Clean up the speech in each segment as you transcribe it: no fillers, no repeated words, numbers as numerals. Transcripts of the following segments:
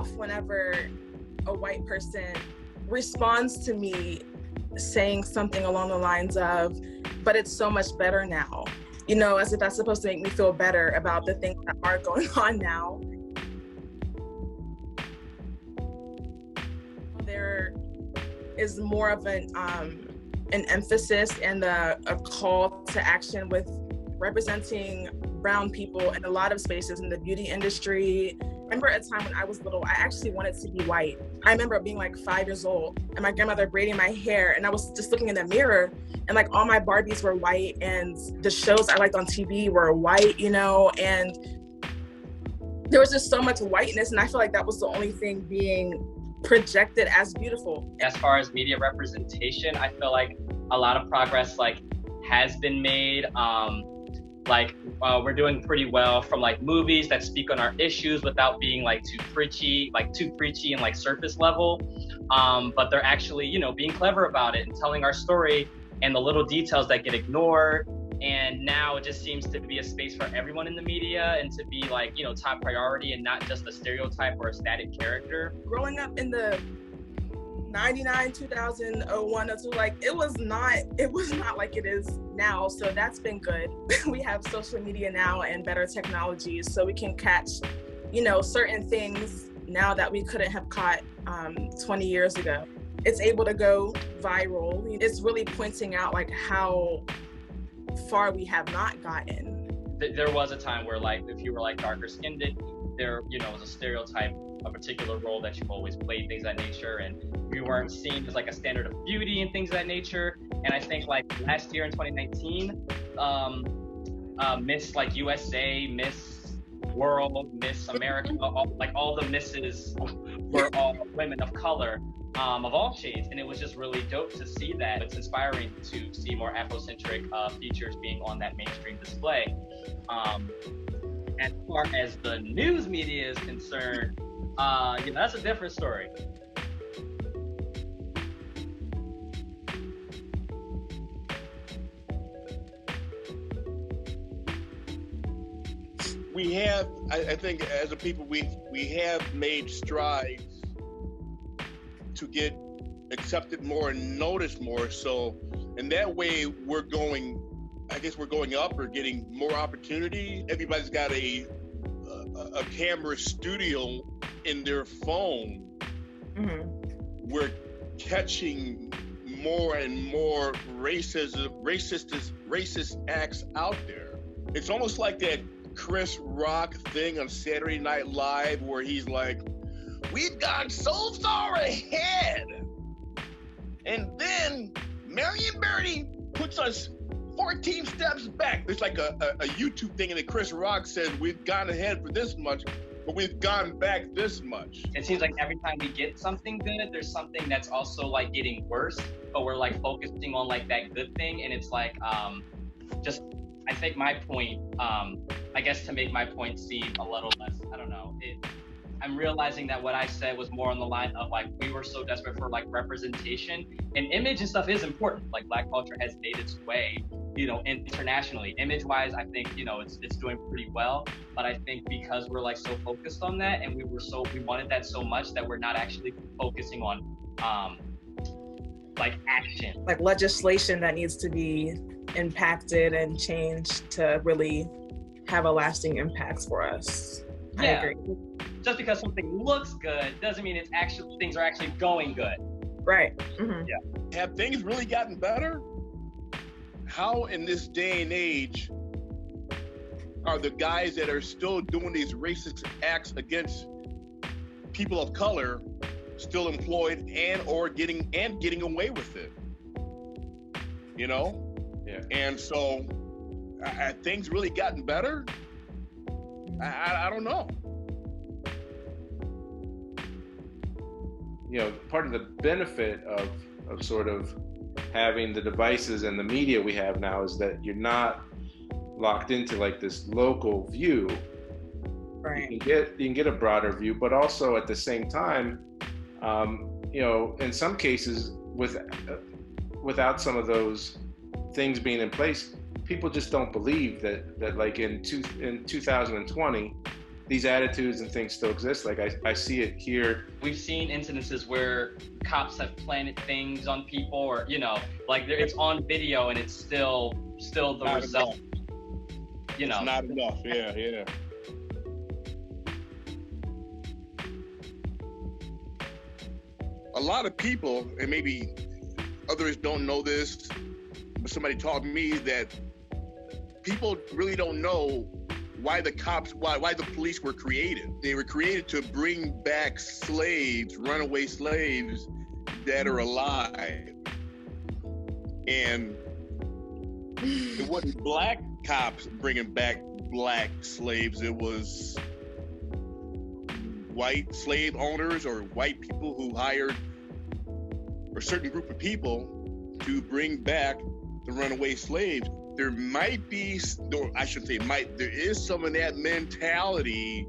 off whenever a white person responds to me saying something along the lines of, but it's so much better now. You know, as if that's supposed to make me feel better about the things that are going on now. There is more of an emphasis and a call to action with representing brown people in a lot of spaces in the beauty industry. I remember a time when I was little, I actually wanted to be white. I remember being like 5 years old and my grandmother braiding my hair, and I was just looking in the mirror and like all my Barbies were white and the shows I liked on TV were white, you know, and there was just so much whiteness, and I feel like that was the only thing being projected as beautiful. As far as media representation, I feel like a lot of progress has been made. We're doing pretty well from movies that speak on our issues without being too preachy and surface level. But they're actually, being clever about it and telling our story and the little details that get ignored. And now it just seems to be a space for everyone in the media and to be top priority and not just a stereotype or a static character. Growing up in the 99, 2000, 01, 02, it was not like it is now. So that's been good. We have social media now and better technologies, so we can catch, certain things now that we couldn't have caught 20 years ago. It's able to go viral. It's really pointing out how far we have not gotten. There was a time where if you were darker skinned, there was a stereotype, a particular role that you've always played, things of that nature, and we weren't seen as a standard of beauty and things of that nature. And I think last year in 2019, Miss USA, Miss World, Miss America, all the misses were all women of color, of all shades, and it was just really dope to see that. It's inspiring to see more Afrocentric features being on that mainstream display. As far as the news media is concerned, that's a different story. We have, I think, as a people, we have made strides to get accepted more and noticed more. So in that way, we're going up or getting more opportunity. Everybody's got a camera studio in their phone. Mm-hmm. We're catching more and more racist acts out there. It's almost like that Chris Rock thing on Saturday Night Live where he's like, "We've gone so far ahead," and then Marion Barry puts us 14 steps back. There's a YouTube thing, and then Chris Rock says, "We've gone ahead for this much, but we've gone back this much." It seems like every time we get something good, there's something that's also getting worse, but we're focusing on that good thing, and it's I think my point, I guess to make my point seem a little less, I don't know, I'm realizing that what I said was more on the line of we were so desperate for representation, and image and stuff is important. Black culture has made its way, internationally. Image wise, I think, it's doing pretty well, but I think because we're so focused on that and we wanted that so much that we're not actually focusing on action. Legislation that needs to be impacted and changed to really have a lasting impact for us. Yeah. I agree. Just because something looks good doesn't mean things are actually going good. Right. Mm-hmm. Yeah. Have things really gotten better? How in this day and age are the guys that are still doing these racist acts against people of color still employed or getting away with it? Yeah. And so, have things really gotten better? I don't know. Part of the benefit of sort of having the devices and the media we have now is that you're not locked into this local view. Right. You can get a broader view, but also at the same time, in some cases, without some of those things being in place, people just don't believe that in 2020, these attitudes and things still exist. Like I see it here. We've seen incidences where cops have planted things on people, or like it's on video and it's still the Not result. It's not enough. Yeah. A lot of people, and maybe others don't know this, but somebody taught me that people really don't know why the police were created. They were created to bring back slaves, runaway slaves that are alive. And it wasn't black cops bringing back black slaves. It was white slave owners or white people who hired a certain group of people to bring back the runaway slaves. There might be, or I should say might, there is some of that mentality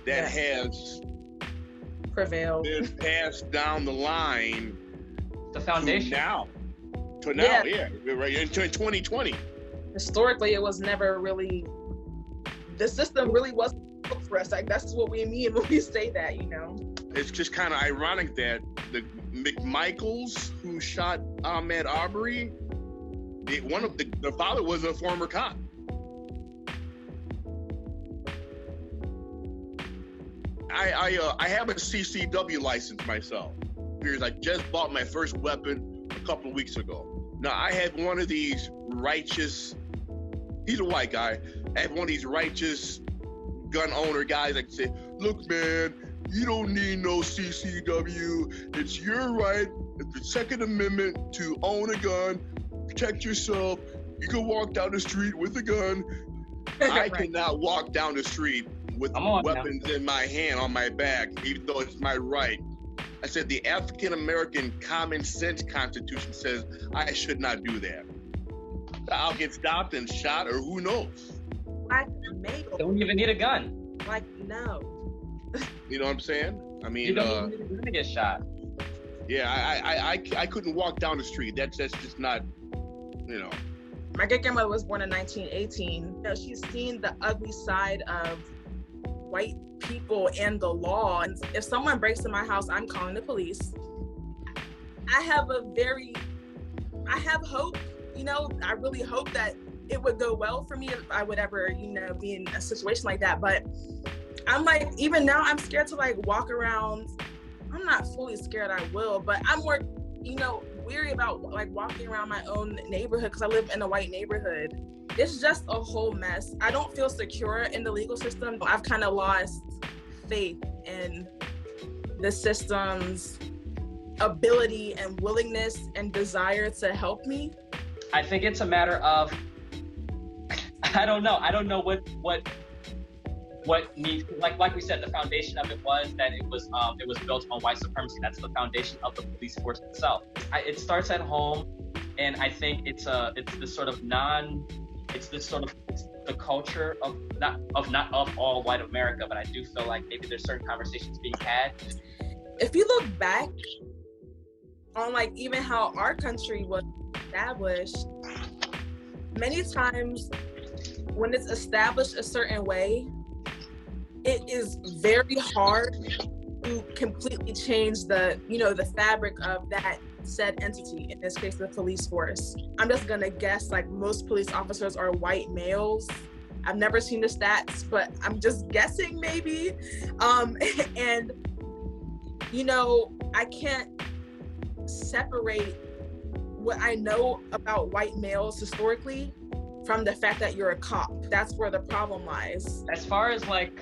that has prevailed, been passed down the line. The foundation. To now, yeah. Right, into 2020. Historically, it was never really, the system really wasn't built for us. Like, that's what we mean when we say that, It's just kind of ironic that the McMichaels who shot Ahmaud Arbery, the father was a former cop. I have a CCW license myself because I just bought my first weapon a couple of weeks ago. Now I had one of these righteous, he's a white guy, I had one of these righteous gun owner guys that say, look man, you don't need no CCW. It's your right, it's the Second Amendment to own a gun, protect yourself. You can walk down the street with a gun. I cannot walk down the street with weapons in my hand on my back, even though it's my right. I said the African American common sense constitution says I should not do that. I'll get stopped and shot, or who knows? Don't even need a gun. Like, no. You know what I'm saying? I mean, you don't need a gun to get shot. Yeah, I couldn't walk down the street. That's just not, My great-grandmother was born in 1918. She's seen the ugly side of white people and the law. And if someone breaks in my house, I'm calling the police. I have hope, I really hope that it would go well for me if I would ever, be in a situation like that. But I'm like, even now I'm scared to like walk around. I'm not fully scared, I will, but I'm more, weary about like walking around my own neighborhood because I live in a white neighborhood. It's just a whole mess. I don't feel secure in the legal system. I've kind of lost faith in the system's ability and willingness and desire to help me. I think it's a matter of, I don't know what needs, like we said, the foundation of it was that it was built on white supremacy. That's the foundation of the police force itself. It starts at home, and I think it's the culture of not all white America, but I do feel like maybe there's certain conversations being had. If you look back on like even how our country was established, many times when it's established a certain way, it is very hard to completely change the fabric of that said entity, in this case the police force. I'm just gonna guess like most police officers are white males. I've never seen the stats, but I'm just guessing maybe. And I can't separate what I know about white males historically from the fact that you're a cop. That's where the problem lies. As far as like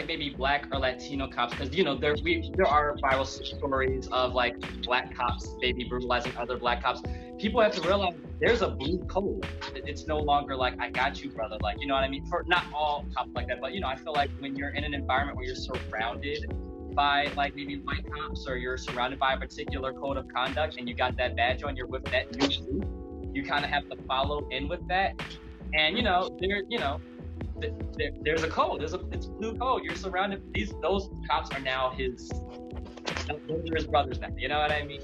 maybe Black or Latino cops, because there are viral stories of like Black cops maybe brutalizing other Black cops. People have to realize there's a blue code. It's no longer like, I got you, brother. Like, you know what I mean? For not all cops like that, but I feel like when you're in an environment where you're surrounded by like maybe white cops, or you're surrounded by a particular code of conduct, and you got that badge on, you're with that new group, you kind of have to follow in with that. And there's a code. It's blue code. You're surrounded. Those cops are now those are his brothers now. You know what I mean?